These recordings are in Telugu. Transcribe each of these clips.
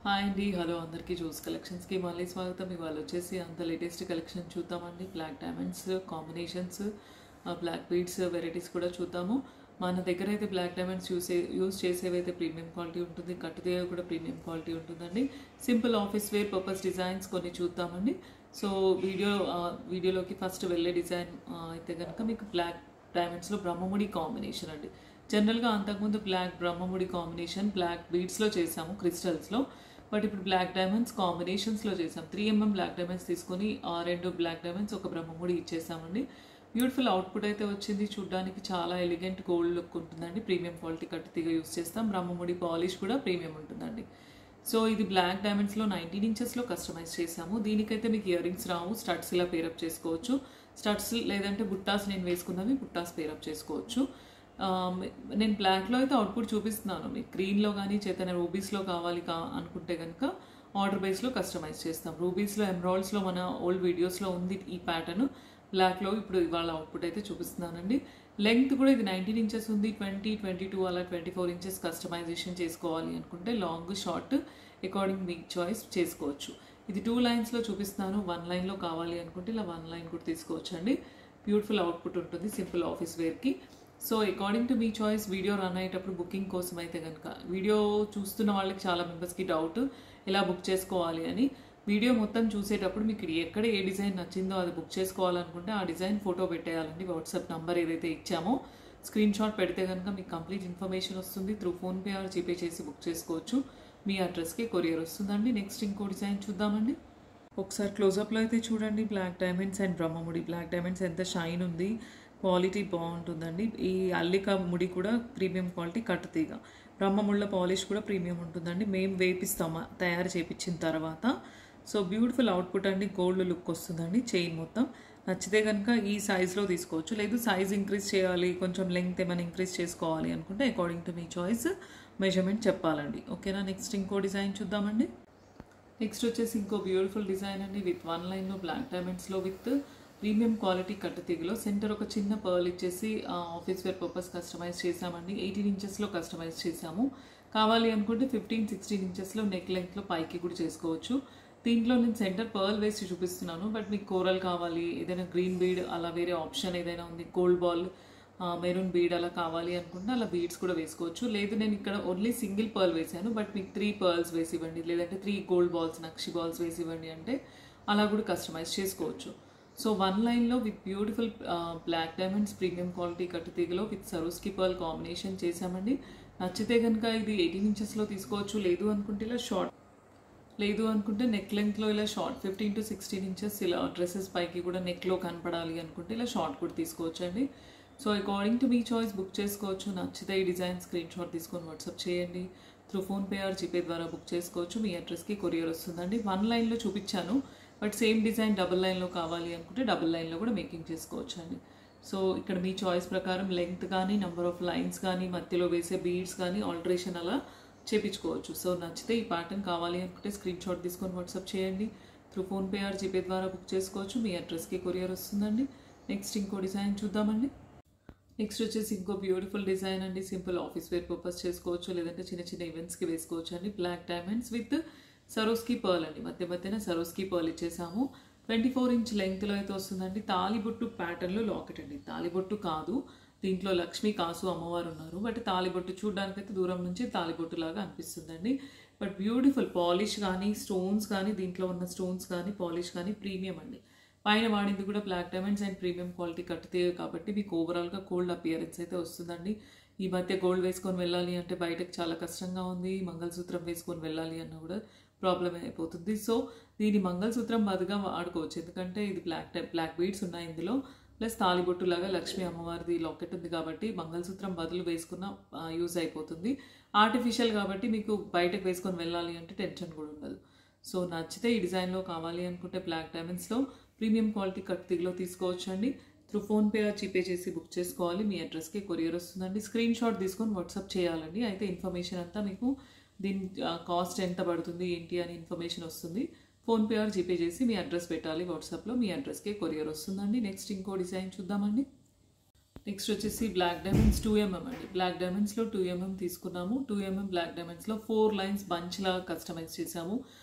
హాయ్ అండి, హలో అందరికీ. జోస్ కలెక్షన్స్కి మళ్ళీ స్వాగతం. ఇవాళ వచ్చేసి అంత లేటెస్ట్ కలెక్షన్ చూద్దామండి. Black diamonds combinations, black beads varieties కూడా చూద్దాము. మన దగ్గర అయితే బ్లాక్ డైమండ్స్ యూస్ చేసేవైతే ప్రీమియం క్వాలిటీ ఉంటుంది, కట్టుదేవి కూడా ప్రీమియం క్వాలిటీ ఉంటుందండి. Simple office wear purpose designs కొన్ని చూద్దామండి. సో వీడియోలోకి ఫస్ట్ వెళ్ళే డిజైన్ అయితే కనుక మీకు బ్లాక్ డైమండ్స్లో బ్రహ్మముడి కాంబినేషన్ అండి. జనరల్గా అంతకుముందు బ్లాక్ బ్రహ్మముడి కాంబినేషన్ బ్లాక్ బీడ్స్లో చేసాము, క్రిస్టల్స్లో. బట్ ఇప్పుడు బ్లాక్ డైమండ్స్ కాంబినేషన్స్లో చేసాం. 3mm బ్లాక్ డైమండ్స్ తీసుకొని 2 బ్లాక్ డైమండ్స్ ఒక బ్రహ్మముడి ఇచ్చేసామండి. బ్యూటిఫుల్ అవుట్పుట్ అయితే వచ్చింది. చూడడానికి చాలా ఎలిగెంట్ గోల్డ్ లుక్ ఉంటుందండి. ప్రీమియం క్వాలిటీ కట్టుతీగ యూస్ చేస్తాం. బ్రహ్మముడి పాలిష్ కూడా ప్రీమియం ఉంటుందండి. సో ఇది బ్లాక్ డైమండ్స్లో 19 ఇంచెస్లో కస్టమైజ్ చేసాము. దీనికైతే మీకు ఇయర్ రింగ్స్ రావు, స్టడ్స్ ఇలా పేరప్ చేసుకోవచ్చు. స్టడ్స్ లేదంటే బుట్టాస్ నేను వేసుకున్నవి బుట్టాస్ పేరప్ చేసుకోవచ్చు. నేను బ్లాక్లో అయితే అవుట్పుట్ చూపిస్తున్నాను. మీకు గ్రీన్లో కానీ చైతన్య రూబీస్లో కావాలి అనుకుంటే కనుక ఆర్డర్ బేస్లో కస్టమైజ్ చేస్తాం. రూబీస్లో ఎమరాల్డ్స్లో మన ఓల్డ్ వీడియోస్లో ఉంది ఈ ప్యాటర్న్. బ్లాక్లో ఇప్పుడు ఇవాళ అవుట్పుట్ అయితే చూపిస్తున్నానండి. లెంగ్త్ కూడా ఇది 19 ఇంచెస్ ఉంది. 20, 22 అలా 24 ఇంచెస్ కస్టమైజేషన్ చేసుకోవాలి అనుకుంటే లాంగ్ షార్ట్ అకార్డింగ్ మీ చాయిస్ చేసుకోవచ్చు. ఇది 2 లైన్స్లో చూపిస్తున్నాను. 1 లైన్లో కావాలి అనుకుంటే ఇలా 1 లైన్ కూడా తీసుకోవచ్చు అండి. బ్యూటిఫుల్ అవుట్పుట్ ఉంటుంది సింపుల్ ఆఫీస్ వేర్కి. సో అకార్డింగ్ టు మీ చాయిస్ వీడియో రన్ అయ్యేటప్పుడు బుకింగ్ కోసం అయితే కనుక, వీడియో చూస్తున్న వాళ్ళకి చాలా మెంబర్స్కి డౌట్ ఎలా బుక్ చేసుకోవాలి అని. వీడియో మొత్తం చూసేటప్పుడు మీకు ఎక్కడ ఏ డిజైన్ నచ్చిందో అది బుక్ చేసుకోవాలనుకుంటే ఆ డిజైన్ ఫోటో పెట్టేయాలండి. వాట్సాప్ నంబర్ ఏదైతే ఇచ్చామో స్క్రీన్ షాట్ పెడితే కనుక మీకు కంప్లీట్ ఇన్ఫర్మేషన్ వస్తుంది. త్రూ ఫోన్పే ఆర్ జీపే చేసి బుక్ చేసుకోవచ్చు. మీ అడ్రస్కి కొరియర్ వస్తుందండి. నెక్స్ట్ ఇంకో డిజైన్ చూద్దామండి. ఒకసారి క్లోజప్లో అయితే చూడండి. బ్లాక్ డైమండ్స్ అండ్ బ్రహ్మముడి. బ్లాక్ డైమండ్స్ ఎంత షైన్ ఉంది, క్వాలిటీ బాగుంటుందండి. ఈ అల్లిక ముడి కూడా ప్రీమియం క్వాలిటీ కట్టుతీగ. బ్రహ్మముళ్ళ పాలిష్ కూడా ప్రీమియం ఉంటుందండి. మేము వేపిస్తాము తయారు చేయించిన తర్వాత. సో బ్యూటిఫుల్ అవుట్పుట్ అండి. గోల్డ్ లుక్ వస్తుందండి. చైన్ మొత్తం నచ్చితే కనుక ఈ సైజ్లో తీసుకోవచ్చు. లేదు సైజ్ ఇంక్రీజ్ చేయాలి, కొంచెం లెంగ్త్ ఏమైనా ఇంక్రీజ్ చేసుకోవాలి అనుకుంటే అకార్డింగ్ టు మీ చాయిస్ మెజర్మెంట్ చెప్పాలండి. ఓకేనా. నెక్స్ట్ ఇంకో డిజైన్ చూద్దామండి. నెక్స్ట్ వచ్చేసి ఇంకో బ్యూటిఫుల్ డిజైన్ అండి. విత్ 1 లైన్లో బ్లాక్ డైమండ్స్లో విత్ ప్రీమియం క్వాలిటీ కట్టుతీగలో సెంటర్ ఒక చిన్న పర్ల్ ఇచ్చేసి ఆఫీస్ వేర్ పర్పస్ కస్టమైజ్ చేసామండి. 18 ఇంచెస్లో కస్టమైజ్ చేసాము. కావాలి అనుకుంటే 15, 16 ఇంచెస్లో నెక్ లెంగ్త్లో పైకి కూడా చేసుకోవచ్చు. దీంట్లో నేను సెంటర్ పర్ల్ వేసి చూపిస్తున్నాను. బట్ మీకు కోరల్ కావాలి, ఏదైనా గ్రీన్ బీడ్ అలా వేరే ఆప్షన్ ఏదైనా ఉంది, గోల్డ్ బాల్, మెరూన్ బీడ్ అలా కావాలి అనుకుంటే అలా బీడ్స్ కూడా వేసుకోవచ్చు. లేదు నేను ఇక్కడ ఓన్లీ సింగిల్ పర్ల్ వేసాను, బట్ మీకు 3 పర్ల్స్ వేసి ఇవ్వండి, లేదంటే 3 గోల్డ్ బాల్స్ నక్షి బాల్స్ వేసి ఇవ్వండి అంటే అలా కూడా కస్టమైజ్ చేసుకోవచ్చు. సో 1 లైన్లో with beautiful black diamonds premium quality కట్టుతీగలో విత్ సరోస్కి పర్ల్ కాంబినేషన్ చేసామండి. నచ్చితే కనుక ఇది 18 ఇంచెస్లో తీసుకోవచ్చు. లేదు అనుకుంటే ఇలా షార్ట్, లేదు అనుకుంటే నెక్ లెంగ్త్లో ఇలా షార్ట్ 15 to 16 ఇంచెస్ ఇలా డ్రెస్సెస్ పైకి కూడా నెక్లో కనపడాలి అనుకుంటే ఇలా షార్ట్ కూడా తీసుకోవచ్చు అండి. సో అకార్డింగ్ టు మీ చాయిస్ బుక్ చేసుకోవచ్చు. నచ్చితే ఈ డిజైన్ స్క్రీన్ షాట్ తీసుకొని వాట్సాప్ చేయండి. త్రూ ఫోన్పే ఆర్ జీపే ద్వారా బుక్ చేసుకోవచ్చు. మీ అడ్రస్కి కొరియర్ వస్తుందండి. 1 లైన్లో చూపించాను, బట్ సేమ్ డిజైన్ డబుల్ లైన్లో కావాలి అనుకుంటే డబుల్ లైన్లో కూడా మేకింగ్ చేసుకోవచ్చు అండి. సో ఇక్కడ మీ చాయిస్ ప్రకారం లెంగ్త్ కానీ, నెంబర్ ఆఫ్ లైన్స్ కానీ, మధ్యలో వేసే బీడ్స్ కానీ ఆల్టరేషన్ అలా చేపించుకోవచ్చు. సో నచ్చితే ఈ ప్యాటర్న్ కావాలి అనుకుంటే స్క్రీన్ షాట్ తీసుకొని వాట్సాప్ చేయండి. త్రూ ఫోన్పే ఆర్ జీపే ద్వారా బుక్ చేసుకోవచ్చు. మీ అడ్రస్కి కొరియర్ వస్తుందండి. నెక్స్ట్ ఇంకో డిజైన్ చూద్దామండి. నెక్స్ట్ వచ్చేసి ఇంకో బ్యూటిఫుల్ డిజైన్ అండి. సింపుల్ ఆఫీస్ వేర్ పర్పస్ చేసుకోవచ్చు, లేదంటే చిన్న చిన్న ఈవెంట్స్కి వేసుకోవచ్చు అండి. Black diamonds with Swarovski pearl అండి. మధ్యన సరోస్కి పర్ల్ ఇచ్చేసాము. 24 ఇంచ్ లెంగ్త్లో అయితే వస్తుందండి. తాలిబొట్టు ప్యాటర్న్లో లాకెట్ అండి. తాలిబొట్టు కాదు, దీంట్లో లక్ష్మీ కాసు అమ్మవారు ఉన్నారు. బట్ తాలిబొట్టు చూడడానికైతే దూరం నుంచి తాలిబొట్టు లాగా అనిపిస్తుందండి. బట్ బ్యూటిఫుల్ పాలిష్ కానీ, స్టోన్స్ కానీ, దీంట్లో ఉన్న స్టోన్స్ కానీ, పాలిష్ కానీ ప్రీమియం అండి. పైన వాడింది కూడా black diamonds and premium quality కట్టుతే కాబట్టి మీకు ఓవరాల్గా గోల్డ్ అపియరెన్స్ అయితే వస్తుందండి. ఈ మధ్య గోల్డ్ వేసుకొని వెళ్ళాలి అంటే బయటకు చాలా కష్టంగా ఉంది. మంగళసూత్రం వేసుకొని వెళ్ళాలి అన్న కూడా ప్రాబ్లం అయిపోతుంది. సో దీని మంగళసూత్రం బదుగా వాడుకోవచ్చు, ఎందుకంటే ఇది బ్లాక్ బీడ్స్ ఉన్నాయి ఇందులో. ప్లస్ తాలిబొట్టు లాగా లక్ష్మీ అమ్మవారిది లాకెట్ ఉంది కాబట్టి మంగళసూత్రం బదులు వేసుకున్న యూజ్ అయిపోతుంది. ఆర్టిఫిషియల్ కాబట్టి మీకు బయటకు వేసుకొని వెళ్ళాలి అంటే టెన్షన్ కూడా ఉండదు. సో నచ్చితే ఈ డిజైన్లో కావాలి అనుకుంటే బ్లాక్ డైమండ్స్లో ప్రీమియం క్వాలిటీ కట్టుతీగలో తీసుకోవచ్చు అండి. త్రూ ఫోన్పే ఆర్ జీపే చేసి బుక్ చేసుకోవాలి. మీ అడ్రస్కి కొరియర్ వస్తుందండి. స్క్రీన్ షాట్ తీసుకొని వాట్సాప్ చేయాలండి. అయితే ఇన్ఫర్మేషన్ అంతా మీకు దీని కాస్ట్ ఎంత పడుతుంది ఏంటి అని ఇన్ఫర్మేషన్ వస్తుంది. ఫోన్పే ఆర్ జీపే చేసి మీ అడ్రస్ పెట్టాలి వాట్సాప్లో. మీ అడ్రస్కి కొరియర్ వస్తుందండి. నెక్స్ట్ ఇంకో డిజైన్ చూద్దామండి. నెక్స్ట్ వచ్చేసి బ్లాక్ డైమండ్స్ 2mm అండి. బ్లాక్ డైమండ్స్లో 2mm తీసుకున్నాము. 2mm బ్లాక్ డైమండ్స్లో 4 లైన్స్ బంచ్లా కస్టమైజ్ చేసాము.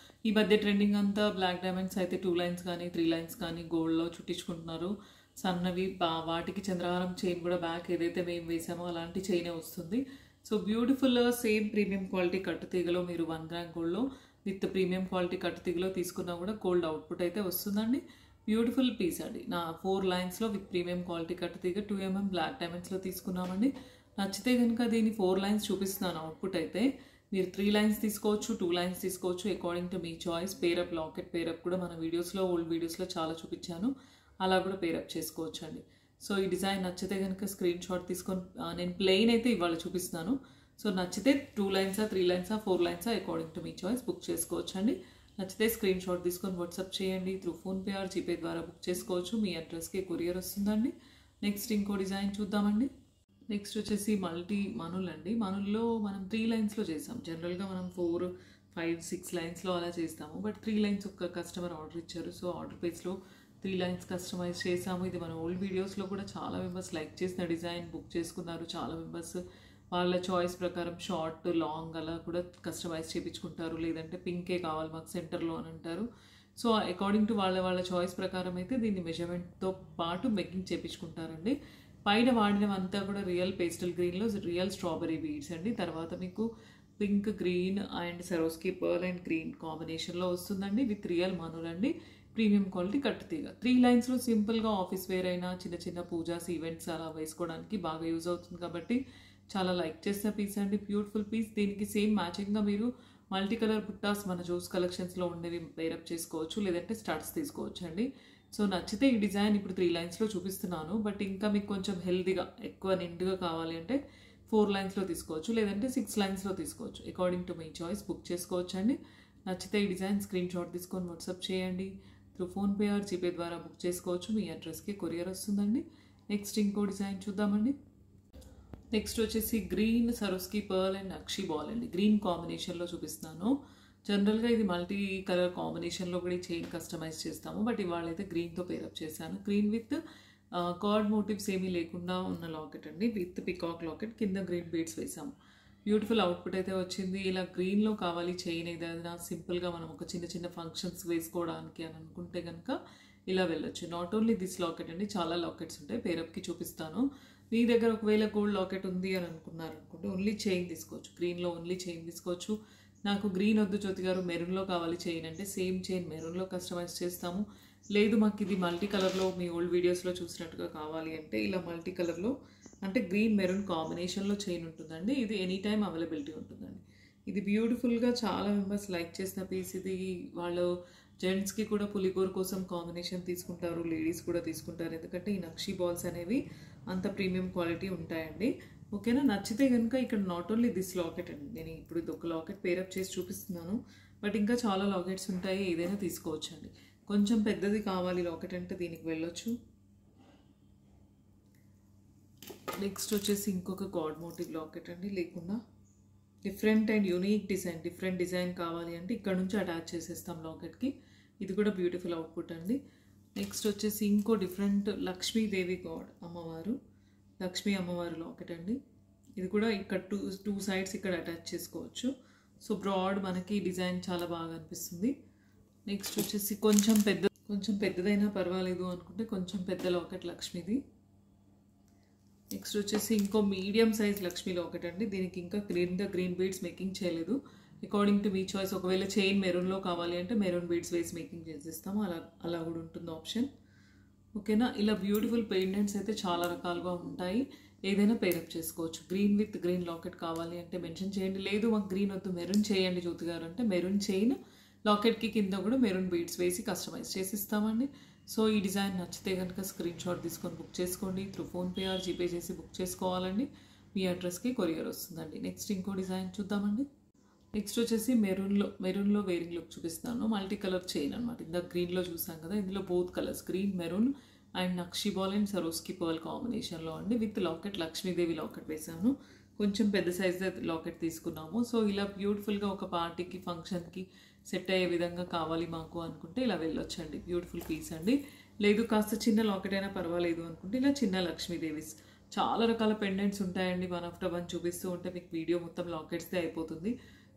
ఈ మధ్య ట్రెండింగ్ అంతా బ్లాక్ డైమండ్స్ అయితే 2 లైన్స్ కానీ 3 లైన్స్ కానీ గోల్డ్లో చుట్టించుకుంటున్నారు. సన్నవి వాటికి చంద్రహారం చైన్ కూడా బ్యాక్ ఏదైతే మేము వేసామో అలాంటి చైనే వస్తుంది. So beautiful same premium quality కట్టుతీగలో మీరు 1 గ్రామ్ గోల్డ్లో విత్ ప్రీమియం క్వాలిటీ కట్టుతీగలో తీసుకున్నా కూడా గోల్డ్ అవుట్పుట్ అయితే వస్తుందండి. బ్యూటిఫుల్ పీస్ అండి. నా 4 లైన్స్లో విత్ ప్రీమియం క్వాలిటీ కట్టుతీగ 2mm బ్లాక్ డైమండ్స్లో తీసుకున్నామండి. నచ్చితే కనుక దీన్ని 4 లైన్స్ చూపిస్తున్నాను అవుట్పుట్ అయితే. మీరు 3 లైన్స్ తీసుకోవచ్చు, 2 లైన్స్ తీసుకోవచ్చు, అకార్డింగ్ టు మీ చాయిస్. పేరప్ లాకెట్ పేరప్ కూడా మన వీడియోస్లో ఓల్డ్ వీడియోస్లో చాలా చూపించాను, అలా కూడా పేరప్ చేసుకోవచ్చు అండి. సో ఈ డిజైన్ నచ్చితే కనుక స్క్రీన్ షాట్ తీసుకొని నేను ప్లెయిన్ అయితే ఇవాళ చూపిస్తున్నాను. సో నచ్చితే 2 లైన్సా 3 లైన్సా 4 లైన్సా అకార్డింగ్ టు మీ చాయిస్ బుక్ చేసుకోవచ్చు అండి. నచ్చితే స్క్రీన్ షాట్ తీసుకొని వాట్సాప్ చేయండి. త్రూ ఫోన్పే ఆర్ జీపే ద్వారా బుక్ చేసుకోవచ్చు. మీ అడ్రస్కి కొరియర్ వస్తుందండి. నెక్స్ట్ ఇంకో డిజైన్ చూద్దామండి. నెక్స్ట్ వచ్చేసి మల్టీ మనుల్ అండి. మనుల్లో మనం 3 లైన్స్లో చేసాం. జనరల్గా మనం 4, 5, 6 లైన్స్లో అలా చేస్తాము. బట్ 3 లైన్స్ ఒక కస్టమర్ ఆర్డర్ ఇచ్చారు. సో ఆర్డర్ పేజ్లో 3 లైన్స్ కస్టమైజ్ చేసాము. ఇది మన ఓల్డ్ వీడియోస్లో కూడా చాలా మెంబర్స్ లైక్ చేసిన డిజైన్ బుక్ చేసుకున్నారు. చాలా మెంబర్స్ వాళ్ళ చాయిస్ ప్రకారం షార్ట్ లాంగ్ అలా కూడా కస్టమైజ్ చేయించుకుంటారు. లేదంటే పింకే కావాలి మాకు సెంటర్లో అని అంటారు. సో అకార్డింగ్ టు వాళ్ళ చాయిస్ ప్రకారం అయితే దీన్ని మెజర్మెంట్తో పాటు మేకింగ్ చేయించుకుంటారండి. పైన వాడినవంతా కూడా రియల్ పేస్టల్ గ్రీన్లో రియల్ స్ట్రాబెరీ బీడ్స్ అండి. తర్వాత మీకు pink green and సరోస్కి pearl and green కాంబినేషన్లో వస్తుందండి విత్ రియల్ మనుల్ అండి. ప్రీమియం క్వాలిటీ కట్టుతీగ 3 లైన్స్లో సింపుల్గా ఆఫీస్ వేర్ అయినా చిన్న చిన్న పూజాస్ ఈవెంట్స్ అలా వేసుకోవడానికి బాగా యూజ్ అవుతుంది కాబట్టి చాలా లైక్ చేసిన పీస్ అండి. Beautiful piece. దీనికి సేమ్ మ్యాచింగ్గా మీరు మల్టీ కలర్ బుట్టాస్ మన జోస్ కలెక్షన్స్లో ఉండేవి పేరప్ చేసుకోవచ్చు, లేదంటే స్టడ్స్ తీసుకోవచ్చు అండి. సో నచ్చితే ఈ డిజైన్ ఇప్పుడు 3 లైన్స్లో చూపిస్తున్నాను. బట్ ఇంకా మీకు కొంచెం హెల్దీగా ఎక్కువ నిండుగా కావాలి అంటే 4 లైన్స్లో తీసుకోవచ్చు, లేదంటే 6 లైన్స్లో తీసుకోవచ్చు. According to my choice book చేసుకోవచ్చు అండి. నచ్చితే ఈ డిజైన్ స్క్రీన్ షాట్ తీసుకొని వాట్సాప్ చేయండి. త్రూ ఫోన్పే ఆర్ జీపే ద్వారా బుక్ చేసుకోవచ్చు. మీ అడ్రస్కి కొరియర్ వస్తుందండి. నెక్స్ట్ ఇంకో డిజైన్ చూద్దామండి. నెక్స్ట్ వచ్చేసి green సరోస్కి pearl and nakshi ball అండి. గ్రీన్ కాంబినేషన్లో చూపిస్తున్నాను. జనరల్గా ఇది మల్టీ కలర్ కాంబినేషన్లో కూడా ఈ చైన్ కస్టమైజ్ చేస్తాము. బట్ ఇవాళ అయితే గ్రీన్తో పేరప్ చేశాను. గ్రీన్ విత్ కార్డ్ మోటివ్స్ ఏమీ లేకుండా ఉన్న లాకెట్ అండి. విత్ పికాక్ లాకెట్ కింద గ్రీన్ బీడ్స్ వేసాము. బ్యూటిఫుల్ అవుట్పుట్ అయితే వచ్చింది. ఇలా గ్రీన్లో కావాలి చైన్ ఏదైనా సింపుల్గా మనం ఒక చిన్న చిన్న ఫంక్షన్స్ వేసుకోవడానికి అని అనుకుంటే కనుక ఇలా వెళ్ళొచ్చు. నాట్ ఓన్లీ దిస్ లాకెట్ అండి, చాలా లాకెట్స్ ఉంటాయి. పేరప్కి చూపిస్తాను. మీ దగ్గర ఒకవేళ గోల్డ్ లాకెట్ ఉంది అని అనుకున్నారనుకుంటే ఓన్లీ చైన్ తీసుకోవచ్చు. గ్రీన్లో ఓన్లీ చైన్ తీసుకోవచ్చు. నాకు గ్రీన్ వద్దు జ్యోతి గారు మెరూన్లో కావాలి చైన్ అంటే సేమ్ చైన్ మెరూన్లో కస్టమైజ్ చేస్తాము. లేదు మాకు ఇది మల్టీ కలర్లో మీ ఓల్డ్ వీడియోస్లో చూసినట్టుగా కావాలి అంటే ఇలా మల్టీ కలర్లో అంటే గ్రీన్ మెరూన్ కాంబినేషన్లో చైన్ ఉంటుందండి. ఇది ఎనీ టైం అవైలబిలిటీ ఉంటుందండి. ఇది బ్యూటిఫుల్గా చాలా మెంబర్స్ లైక్ చేసిన పీస్. ఇది వాళ్ళు జెంట్స్కి కూడా పులిగోర కోసం కాంబినేషన్ తీసుకుంటారు, లేడీస్ కూడా తీసుకుంటారు. ఎందుకంటే ఈ నక్షి బాల్స్ అనేవి అంత ప్రీమియం క్వాలిటీ ఉంటాయండి. ఓకేనా. నచ్చితే కనుక ఇక్కడ నాట్ ఓన్లీ దిస్ లాకెట్ అండి, నేను ఇప్పుడు ఇది ఒక లాకెట్ పేరప్ చేసి చూపిస్తున్నాను. బట్ ఇంకా చాలా లాకెట్స్ ఉంటాయి, ఏదైనా తీసుకోవచ్చు అండి. కొంచెం పెద్దది కావాలి లాకెట్ అంటే దీనికి వెళ్ళొచ్చు. నెక్స్ట్ వచ్చేసి ఇంకొక గాడ్ మోటివ్ లాకెట్ అండి. లేకుండా different and unique design, different design కావాలి అంటే ఇక్కడ నుంచి అటాచ్ చేసేస్తాం లాకెట్కి. ఇది కూడా బ్యూటిఫుల్ అవుట్పుట్ అండి. నెక్స్ట్ వచ్చేసి ఇంకో డిఫరెంట్ లక్ష్మీదేవి గాడ్ అమ్మవారు, లక్ష్మీ అమ్మవారు లాకెట్ అండి. ఇది కూడా ఇక్కడ టూ సైడ్స్ ఇక్కడ అటాచ్ చేసుకోవచ్చు. సో బ్రాడ్ మనకి డిజైన్ చాలా బాగా అనిపిస్తుంది. నెక్స్ట్ వచ్చేసి కొంచెం పెద్దదైనా పర్వాలేదు అనుకుంటే కొంచెం పెద్ద లాకెట్ లక్ష్మీది. నెక్స్ట్ వచ్చేసి ఇంకో మీడియం సైజ్ లక్ష్మీ లాకెట్ అండి. దీనికి ఇంకా గ్రీన్ బీడ్స్ మేకింగ్ చేయలేదు. అకార్డింగ్ టు మీ చాయిస్. ఒకవేళ చైన్ మెరూన్లో కావాలి అంటే మెరూన్ బీడ్స్ వేసి మేకింగ్ చేసేస్తాము, అలా కూడా ఉంటుంది ఆప్షన్. ఓకేనా. ఇలా బ్యూటిఫుల్ పెయిండెంట్స్ అయితే చాలా రకాలుగా ఉంటాయి, ఏదైనా పేరప్ చేసుకోవచ్చు. గ్రీన్ విత్ గ్రీన్ లాకెట్ కావాలి అంటే మెన్షన్ చేయండి. లేదు మాకు గ్రీన్ వద్దు మెరూన్ చేయండి జ్యోతి గారు అంటే మెరూన్ చైన్ లాకెట్కి కింద కూడా మెరూన్ బీడ్స్ వేసి కస్టమైజ్ చేసి ఇస్తామండి. సో ఈ డిజైన్ నచ్చితే కనుక స్క్రీన్ షాట్ తీసుకొని బుక్ చేసుకోండి. త్రూ ఫోన్పే ఆర్ జీపే చేసి బుక్ చేసుకోవాలండి. మీ అడ్రస్కి కొరియర్ వస్తుందండి. నెక్స్ట్ ఇంకో డిజైన్ చూద్దామండి. నెక్స్ట్ వచ్చేసి మెరూన్లో వేరింగ్ లుక్ చూపిస్తాను. మల్టీ కలర్ చైన్ అనమాట. ఇందాక గ్రీన్లో చూసాం కదా, ఇందులో both colours green maroon and nakshi ball and సరోస్కి pearl కాంబినేషన్లో అండి. విత్ లాకెట్ లక్ష్మీదేవి లాకెట్ వేసాను. కొంచెం పెద్ద సైజ్ లాకెట్ తీసుకున్నాము. సో ఇలా బ్యూటిఫుల్గా ఒక పార్టీకి ఫంక్షన్కి సెట్ అయ్యే విధంగా కావాలి మాకు అనుకుంటే ఇలా వెళ్ళొచ్చండి. బ్యూటిఫుల్ పీస్ అండి. లేదు కాస్త చిన్న లాకెట్ అయినా పర్వాలేదు అనుకుంటే ఇలా చిన్న లక్ష్మీదేవి చాలా రకాల పెండెంట్స్ ఉంటాయండి. వన్ ఆఫ్టర్ వన్ చూపిస్తూ ఉంటే మీకు వీడియో మొత్తం లాకెట్స్దే అయిపోతుంది.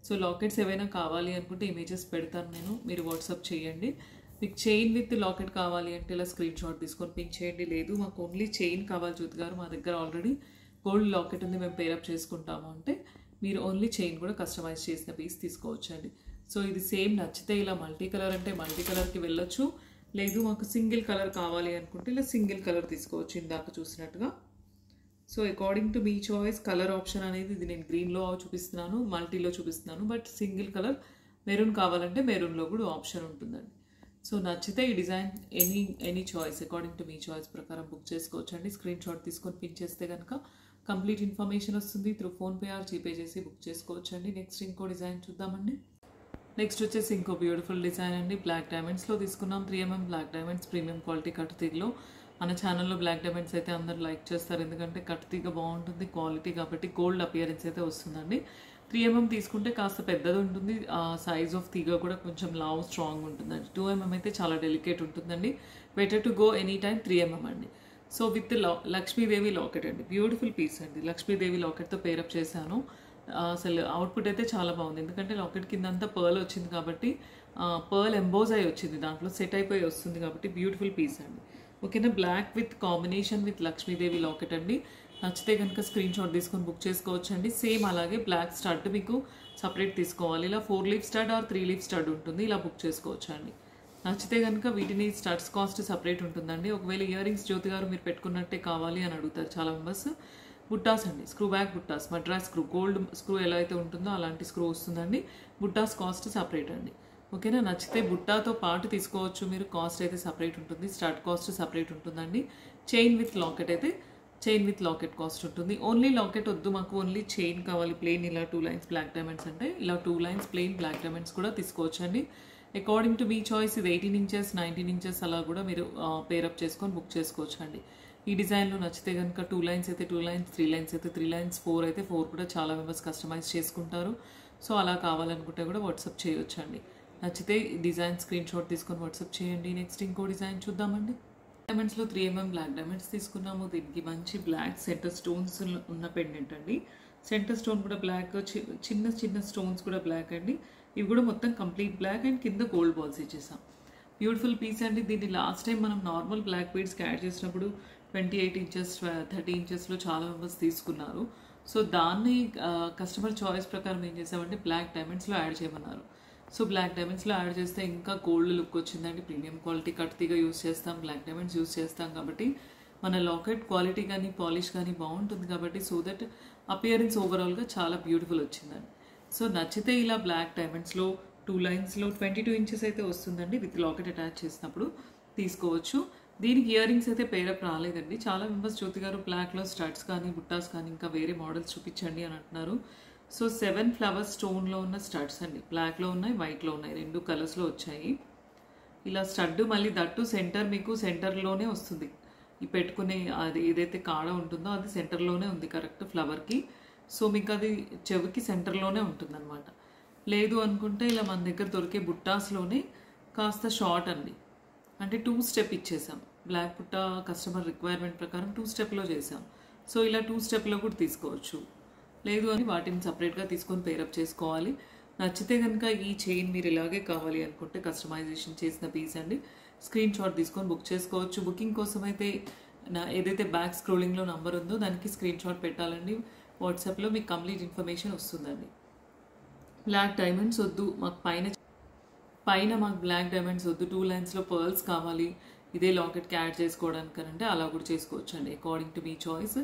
సో లాకెట్స్ ఏవైనా కావాలి అనుకుంటే ఇమేజెస్ పెడతాను నేను, మీరు వాట్సాప్ చేయండి. మీకు చైన్ విత్ లాకెట్ కావాలి అంటే ఇలా స్క్రీన్ షాట్ తీసుకొని పింక్ చేయండి. లేదు మాకు ఓన్లీ చైన్ కావాలి జ్యోతి గారు, మా దగ్గర ఆల్రెడీ గోల్డ్ లాకెట్ ఉంది, మేము పేరప్ చేసుకుంటాము అంటే మీరు ఓన్లీ చైన్ కూడా కస్టమైజ్ చేసిన పీస్ తీసుకోవచ్చండి. సో ఇది సేమ్ నచ్చితే ఇలా మల్టీ కలర్ అంటే మల్టీ కలర్కి వెళ్ళొచ్చు. లేదు మాకు సింగిల్ కలర్ కావాలి అనుకుంటే ఇలా సింగిల్ కలర్ తీసుకోవచ్చు ఇందాక చూసినట్టుగా. సో అకార్డింగ్ టు మీ చాయిస్ కలర్ ఆప్షన్ అనేది ఇది నేను గ్రీన్లో చూపిస్తున్నాను, మల్టీలో చూపిస్తున్నాను. బట్ సింగిల్ కలర్ మెరూన్ కావాలంటే మెరూన్లో కూడా ఆప్షన్ ఉంటుందండి. సో నచ్చితే ఈ design any choice according to మీ చాయిస్ ప్రకారం బుక్ చేసుకోవచ్చు అండి. స్క్రీన్ షాట్ తీసుకొని పిన్ చేస్తే కనుక కంప్లీట్ ఇన్ఫర్మేషన్ వస్తుంది. త్రూ ఫోన్పే ఆర్ జీపే చేసి బుక్ చేసుకోవచ్చు అండి. నెక్స్ట్ ఇంకో డిజైన్ చూద్దామండి. నెక్స్ట్ వచ్చేసి ఇంకో బ్యూటిఫుల్ డిజైన్ అండి. బ్లాక్ డైమండ్స్లో తీసుకున్నాం. 3mm black diamonds premium quality cut తీగలో. మన ఛానల్లో బ్లాక్ డైమండ్స్ అయితే అందరూ లైక్ చేస్తారు, ఎందుకంటే కట్ తీగ బాగుంటుంది, క్వాలిటీ కాబట్టి గోల్డ్ అపియరెన్స్ అయితే వస్తుందండి. 3mm తీసుకుంటే కాస్త పెద్దది ఉంటుంది, సైజ్ ఆఫ్ తీగ కూడా కొంచెం లావ్ స్ట్రాంగ్ ఉంటుందండి. 2mm అయితే చాలా డెలికేట్ ఉంటుందండి. Better to go any time 3mm అండి. సో విత్ లక్ష్మీదేవి లాకెట్ అండి, బ్యూటిఫుల్ పీస్ అండి. లక్ష్మీదేవి లాకెట్తో పేరప్ చేశాను. అసలు అవుట్పుట్ అయితే చాలా బాగుంది, ఎందుకంటే లాకెట్ కింద అంతా పర్ల్ వచ్చింది కాబట్టి పర్ల్ ఎంబోజ్ అయి వచ్చింది, దాంట్లో సెట్ అయిపోయి వస్తుంది కాబట్టి బ్యూటిఫుల్ పీస్ అండి. ఓకేనా, black with combination with Lakshmidevi locket అండి. నచ్చితే కనుక స్క్రీన్ షాట్ తీసుకొని బుక్ చేసుకోవచ్చు అండి. సేమ్ అలాగే బ్లాక్ స్టడ్ మీకు సపరేట్ తీసుకోవాలి, ఇలా 4 leaf stud or 3 leaf stud ఉంటుంది, ఇలా బుక్ చేసుకోవచ్చు అండి. నచ్చితే కనుక వీటిని స్టడ్స్ కాస్ట్ సపరేట్ ఉంటుందండి. ఒకవేళ ఇయర్ రింగ్స్ జ్యోతి గారు మీరు పెట్టుకున్నట్టే కావాలి అని అడుగుతారు చాలా మెంబర్స్. బుట్టాస్ అండి, స్క్రూ బ్యాక్ బుట్టాస్, మద్రాస్ స్క్రూ, గోల్డ్ స్క్రూ ఎలా అయితే ఉంటుందో అలాంటి స్క్రూ వస్తుందండి. బుట్టాస్ కాస్ట్ సపరేట్ అండి. ఓకేనా, నచ్చితే బుట్టాతో పాటు తీసుకోవచ్చు మీరు, కాస్ట్ అయితే సపరేట్ ఉంటుంది. స్టార్ట్ కాస్ట్ సపరేట్ ఉంటుందండి. చైన్ విత్ లాకెట్ కాస్ట్ ఉంటుంది. ఓన్లీ లాకెట్ వద్దు మాకు, ఓన్లీ చైన్ కావాలి ప్లెయిన్, ఇలా 2 లైన్స్ బ్లాక్ డైమండ్స్ అంటే ఇలా 2 లైన్స్ ప్లెయిన్ బ్లాక్ డైమండ్స్ కూడా తీసుకోవచ్చండి. అకార్డింగ్ టు మీ చాయిస్ ఇది 18 ఇంచెస్ 19 ఇంచెస్ అలా కూడా మీరు పేరప్ చేసుకొని బుక్ చేసుకోవచ్చు అండి. ఈ డిజైన్లో నచ్చితే కనుక 2 లైన్స్ అయితే 2 లైన్స్, 3 లైన్స్ అయితే 3 లైన్స్, 4 అయితే 4 కూడా చాలా మెంబర్స్ కస్టమైజ్ చేసుకుంటారు. సో అలా కావాలనుకుంటే కూడా వాట్సాప్ చేయొచ్చు అండి. నచ్చితే డిజైన్ స్క్రీన్ షాట్ తీసుకొని వాట్సాప్ చేయండి. నెక్స్ట్ ఇంకో డిజైన్ చూద్దామండి. డైమండ్స్లో 3mm బ్లాక్ డైమండ్స్ తీసుకున్నాము. దీనికి మంచి బ్లాక్ సెంటర్ స్టోన్స్ ఉన్న పెండెంట్ అండి. సెంటర్ స్టోన్ కూడా బ్లాక్, చిన్న చిన్న స్టోన్స్ కూడా బ్లాక్ అండి. ఇవి కూడా మొత్తం కంప్లీట్ బ్లాక్ అండ్ కింద గోల్డ్ బాల్స్ ఇచ్చేసాం. బ్యూటిఫుల్ పీస్ అండి. దీన్ని లాస్ట్ టైం మనం నార్మల్ బ్లాక్ బీడ్స్కి యాడ్ చేసినప్పుడు 28 ఇంచెస్ 30 ఇంచెస్లో చాలా మెంబర్స్ తీసుకున్నారు. సో దాన్ని కస్టమర్ చాయిస్ ప్రకారం ఏం చేసామంటే బ్లాక్ డైమండ్స్లో యాడ్ చేయమన్నారు. సో బ్లాక్ డైమండ్స్లో యాడ్ చేస్తే ఇంకా గోల్డ్ లుక్ వచ్చిందండి. ప్రీమియం క్వాలిటీ కట్ తీగ యూస్ చేస్తాం, బ్లాక్ డైమండ్స్ యూస్ చేస్తాం కాబట్టి మన లాకెట్ క్వాలిటీ కానీ పాలిష్ కానీ బాగుంటుంది కాబట్టి సో దట్ అపియరెన్స్ ఓవరాల్గా చాలా బ్యూటిఫుల్ వచ్చిందండి. సో నచ్చితే ఇలా బ్లాక్ డైమండ్స్లో 2 లైన్స్లో 22 ఇంచెస్ అయితే వస్తుందండి. విత్ లాకెట్ అటాచ్ చేసినప్పుడు తీసుకోవచ్చు. దీనికి ఇయర్ రింగ్స్ అయితే పేరప్ రాలేదండి. చాలా మెంబర్స్ జ్యోతి గారు బ్లాక్లో స్టడ్స్ కానీ బుట్టాస్ కానీ ఇంకా వేరే మోడల్స్ చూపించండి అని అంటున్నారు. సో 7 ఫ్లవర్స్ స్టోన్లో ఉన్న స్టడ్స్ అండి, బ్లాక్లో ఉన్నాయి, వైట్లో ఉన్నాయి, 2 కలర్స్లో వచ్చాయి. ఇలా స్టడ్ మళ్ళీ దట్టు సెంటర్, మీకు సెంటర్లోనే వస్తుంది. ఈ పెట్టుకునే అది ఏదైతే కాడ ఉంటుందో అది సెంటర్లోనే ఉంది కరెక్ట్ ఫ్లవర్కి. సో మీకు అది చెవికి సెంటర్లోనే ఉంటుంది అనమాట. లేదు అనుకుంటే ఇలా మన దగ్గర దొరికే బుట్టాస్లోనే కాస్త షార్ట్ అండి, అంటే 2 స్టెప్ ఇచ్చేసాం. బ్లాక్ బుట్ట కస్టమర్ రిక్వైర్మెంట్ ప్రకారం 2 స్టెప్లో చేసాం. సో ఇలా 2 స్టెప్లో కూడా తీసుకోవచ్చు. లేదు అని వాటిని సపరేట్గా తీసుకొని పేరప్ చేసుకోవాలి. నచ్చితే కనుక ఈ చైన్ మీరు ఇలాగే కావాలి అనుకుంటే కస్టమైజేషన్ చేసిన పీస్ అండి. స్క్రీన్ షాట్ తీసుకొని బుక్ చేసుకోవచ్చు. బుకింగ్ కోసం అయితే ఏదైతే బ్యాక్ స్క్రోలింగ్లో నంబర్ ఉందో దానికి స్క్రీన్ షాట్ పెట్టాలండి. వాట్సాప్లో మీకు కంప్లీట్ ఇన్ఫర్మేషన్ వస్తుందండి. బ్లాక్ డైమండ్స్ వద్దు మాకు, పైన మాకు బ్లాక్ డైమండ్స్ వద్దు, 2 లైన్స్లో పర్ల్స్ కావాలి ఇదే లాకెట్కి యాడ్ చేసుకోవడానికి అంటే అలా కూడా చేసుకోవచ్చు అండి. అకార్డింగ్ టు మీ చాయిస్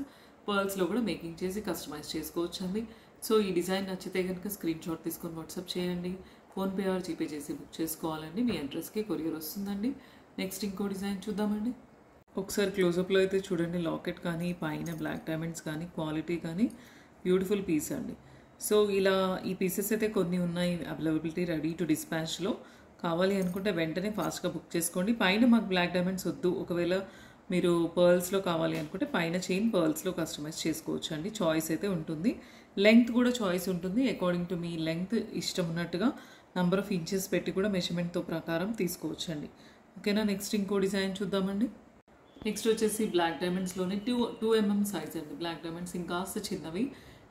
పర్ల్స్లో కూడా మేకింగ్ చేసి కస్టమైజ్ చేసుకోవచ్చు అండి. సో ఈ డిజైన్ నచ్చితే కనుక స్క్రీన్ షాట్ తీసుకొని వాట్సాప్ చేయండి. ఫోన్పే ఆర్ జీపే చేసి బుక్ చేసుకోవాలండి. మీ అడ్రస్కి కొరియర్ వస్తుందండి. నెక్స్ట్ ఇంకో డిజైన్ చూద్దామండి. ఒకసారి క్లోజప్లో అయితే చూడండి, లాకెట్ కానీ పైన బ్లాక్ డైమండ్స్ కానీ క్వాలిటీ కానీ బ్యూటిఫుల్ పీస్ అండి. సో ఇలా ఈ పీసెస్ అయితే కొన్ని ఉన్నాయి అవైలబిలిటీ రెడీ టు డిస్పాచ్లో. కావాలి అనుకుంటే వెంటనే ఫాస్ట్గా బుక్ చేసుకోండి. పైన మాకు బ్లాక్ డైమండ్స్ వద్దు, ఒకవేళ మీరు పర్ల్స్లో కావాలి అనుకుంటే పైన చైన్ పర్ల్స్లో కస్టమైజ్ చేసుకోవచ్చు అండి. చాయిస్ అయితే ఉంటుంది. లెంగ్త్ కూడా చాయిస్ ఉంటుంది. అకార్డింగ్ టు మీ లెంగ్త్ ఇష్టం ఉన్నట్టుగా నెంబర్ ఆఫ్ ఇంచెస్ పెట్టి కూడా మెజర్మెంట్తో ప్రకారం తీసుకోవచ్చు అండి. ఓకేనా, నెక్స్ట్ ఇంకో డిజైన్ చూద్దామండి. నెక్స్ట్ వచ్చేసి బ్లాక్ డైమండ్స్లోనే 2 mm సైజ్ అండి. బ్లాక్ డైమండ్స్ ఇంకాస్త చిన్నవి,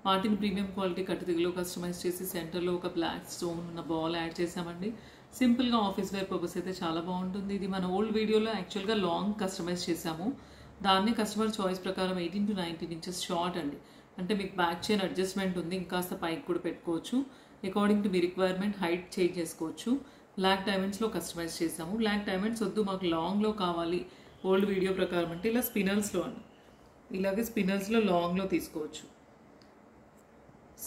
వాటిని ప్రీమియం క్వాలిటీ కట్టుదిగులో కస్టమైజ్ చేసి సెంటర్లో ఒక బ్లాక్ స్టోన్ ఉన్న బాల్ యాడ్ చేసామండి. సింపుల్గా ఆఫీస్ వేర్ పర్పస్ అయితే చాలా బాగుంటుంది. ఇది మన ఓల్డ్ వీడియోలో యాక్చువల్గా లాంగ్ కస్టమైజ్ చేసాము. దాన్ని కస్టమర్ చాయిస్ ప్రకారం 18 to 19 ఇంచెస్ షార్ట్ అండి. అంటే మీకు బ్యాక్ చైన్ అడ్జస్ట్మెంట్ ఉంది, ఇంకాస్త పైకి కూడా పెట్టుకోవచ్చు. అకార్డింగ్ టు మీ రిక్వైర్మెంట్ హైట్ చేంజ్ చేసుకోవచ్చు. బ్లాక్ డైమండ్స్లో కస్టమైజ్ చేసాము. బ్లాక్ డైమండ్స్ వద్దు మాకు లాంగ్లో కావాలి ఓల్డ్ వీడియో ప్రకారం అంటే ఇలా స్పినల్స్లో అండి. ఇలాగే స్పినల్స్లో లాంగ్లో తీసుకోవచ్చు.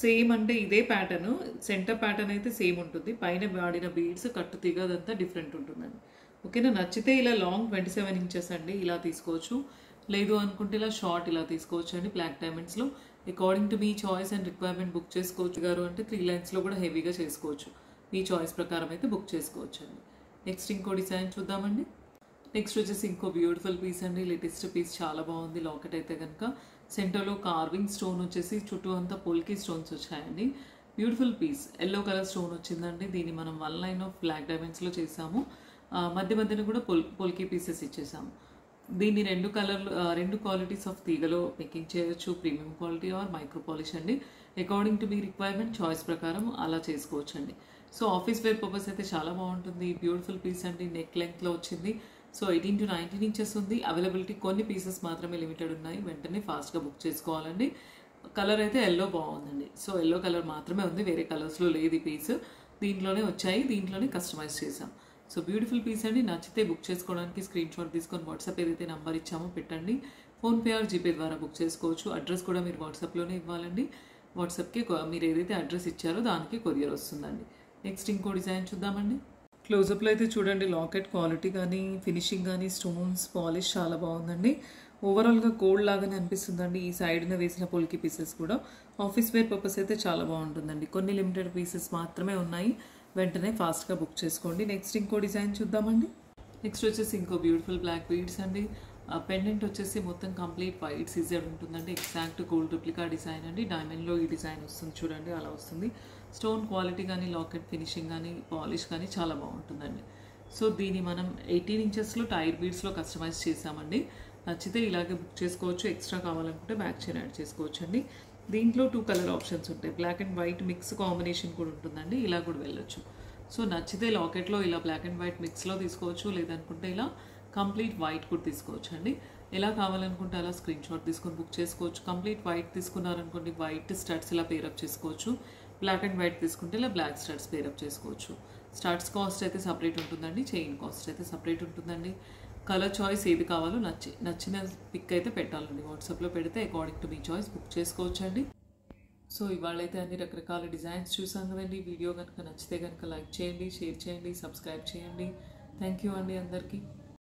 సేమ్ అంటే ఇదే ప్యాటర్న్, సెంటర్ ప్యాటర్న్ అయితే సేమ్ ఉంటుంది. పైన వాడిన బీడ్స్ కట్టు తీగ అదంతా డిఫరెంట్ ఉంటుందండి. ఓకేనా, నచ్చితే ఇలా లాంగ్ 27 ఇంచెస్ అండి ఇలా తీసుకోవచ్చు. లేదు అనుకుంటే ఇలా షార్ట్ ఇలా తీసుకోవచ్చు అండి. బ్లాక్ డైమండ్స్లో అకార్డింగ్ టు మీ చాయిస్ అండ్ రిక్వైర్మెంట్ బుక్ చేసుకోవచ్చు గారు అంటే 3 లైన్స్లో కూడా హెవీగా చేసుకోవచ్చు. మీ చాయిస్ ప్రకారం అయితే బుక్ చేసుకోవచ్చు అండి. నెక్స్ట్ ఇంకో డిజైన్ చూద్దామండి. నెక్స్ట్ వచ్చేసి ఇంకో బ్యూటిఫుల్ పీస్ అండి. లేటెస్ట్ పీస్ చాలా బాగుంది. లాకెట్ అయితే కనుక సెంటర్లో కార్వింగ్ స్టోన్ వచ్చేసి చుట్టూ అంతా పోల్కి స్టోన్స్ వచ్చాయండి. Beautiful piece, yellow colour stone వచ్చిందండి. దీన్ని మనం 1 లైన్ ఆఫ్ బ్లాక్ డైమండ్స్లో చేసాము. మధ్య మధ్యన కూడా పోల్కి పీసెస్ ఇచ్చేసాము. దీన్ని 2 క్వాలిటీస్ ఆఫ్ తీగలో మేకింగ్ చేయొచ్చు, premium quality or micro polish అండి. అకార్డింగ్ టు మీ రిక్వైర్మెంట్ చాయిస్ ప్రకారం అలా చేసుకోవచ్చు అండి. సో ఆఫీస్ వేర్ పర్పస్ అయితే చాలా బాగుంటుంది. బ్యూటిఫుల్ పీస్ అండి. నెక్ లెంగ్త్లో వచ్చింది. సో 18 to 19 ఇంచెస్ ఉంది. అవైలబిలిటీ కొన్ని పీసెస్ మాత్రమే లిమిటెడ్ ఉన్నాయి. వెంటనే ఫాస్ట్గా బుక్ చేసుకోవాలండి. కలర్ అయితే ఎల్లో బాగుందండి. సో ఎల్లో కలర్ మాత్రమే ఉంది, వేరే కలర్స్లో లేదు ఈ పీస్. దీంట్లోనే వచ్చాయి, దీంట్లోనే కస్టమైజ్ చేసాం. సో బ్యూటిఫుల్ పీస్ అండి. నచ్చితే బుక్ చేసుకోవడానికి స్క్రీన్ షాట్ తీసుకొని వాట్సాప్ ఏదైతే నెంబర్ ఇచ్చామో పెట్టండి. ఫోన్పే ఆర్ జీపే ద్వారా బుక్ చేసుకోవచ్చు. అడ్రస్ కూడా మీరు వాట్సాప్లోనే ఇవ్వాలండి. వాట్సాప్కి మీరు ఏదైతే అడ్రస్ ఇచ్చారో దానికి కొరియర్ వస్తుందండి. నెక్స్ట్ ఇంకో డిజైన్ చూద్దామండి. క్లోజప్లో అయితే చూడండి, లాకెట్ క్వాలిటీ కానీ ఫినిషింగ్ కానీ స్టోన్స్ పాలిష్ చాలా బాగుందండి. ఓవరాల్గా గోల్డ్ లాగానే అనిపిస్తుందండి. ఈ సైడ్న వేసిన పొలికి పీసెస్ కూడా ఆఫీస్ వేర్ పర్పస్ అయితే చాలా బాగుంటుందండి. కొన్ని లిమిటెడ్ పీసెస్ మాత్రమే ఉన్నాయి, వెంటనే ఫాస్ట్గా బుక్ చేసుకోండి. నెక్స్ట్ ఇంకో డిజైన్ చూద్దామండి. నెక్స్ట్ వచ్చేసి ఇంకో బ్యూటిఫుల్ బ్లాక్ బీడ్స్ అండి. పెండెంట్ వచ్చేసి మొత్తం కంప్లీట్ వైట్ సీజర్ ఉంటుందండి. ఎగ్జాక్ట్ గోల్డ్ రిప్లికా డిజైన్ అండి. డైమండ్లో ఈ డిజైన్ వస్తుంది చూడండి, అలా వస్తుంది. స్టోన్ క్వాలిటీ కానీ లాకెట్ ఫినిషింగ్ కానీ పాలిష్ కానీ చాలా బాగుంటుందండి. సో దీన్ని మనం 18 ఇంచెస్లో టైర్ బీడ్స్లో కస్టమైజ్ చేసామండి. నచ్చితే ఇలాగే బుక్ చేసుకోవచ్చు. ఎక్స్ట్రా కావాలనుకుంటే బ్యాక్ చైన్ యాడ్ చేసుకోవచ్చు అండి. దీంట్లో 2 కలర్ ఆప్షన్స్ ఉంటాయి. Black and white mix combination కూడా ఉంటుందండి. ఇలా కూడా వెళ్ళొచ్చు. సో నచ్చితే లాకెట్లో ఇలా బ్లాక్ అండ్ వైట్ మిక్స్లో తీసుకోవచ్చు, లేదనుకుంటే ఇలా కంప్లీట్ వైట్ కూడా తీసుకోవచ్చు అండి. ఎలా కావాలనుకుంటే అలా స్క్రీన్ షాట్ తీసుకొని బుక్ చేసుకోవచ్చు. కంప్లీట్ వైట్ తీసుకున్నారనుకోండి, వైట్ స్టడ్స్ ఇలా పేరప్ చేసుకోవచ్చు. బ్లాక్ అండ్ వైట్ తీసుకుంటే ఇలా బ్లాక్ స్టడ్స్ పేరప్ చేసుకోవచ్చు. స్టడ్స్ కాస్ట్ అయితే సపరేట్ ఉంటుందండి, చైన్ కాస్ట్ అయితే సపరేట్ ఉంటుందండి. కలర్ చాయిస్ ఏది కావాలో నచ్చిన పిక్ అయితే పెట్టాలండి. వాట్సాప్లో పెడితే అకార్డింగ్ టు మీ చాయిస్ బుక్ చేసుకోవచ్చు అండి. సో ఇవాళైతే అన్ని రకరకాల డిజైన్స్ చూసాం కదండి. వీడియో కనుక నచ్చితే కనుక లైక్ చేయండి, షేర్ చేయండి, సబ్స్క్రైబ్ చేయండి. థ్యాంక్ యూ అండి అందరికీ.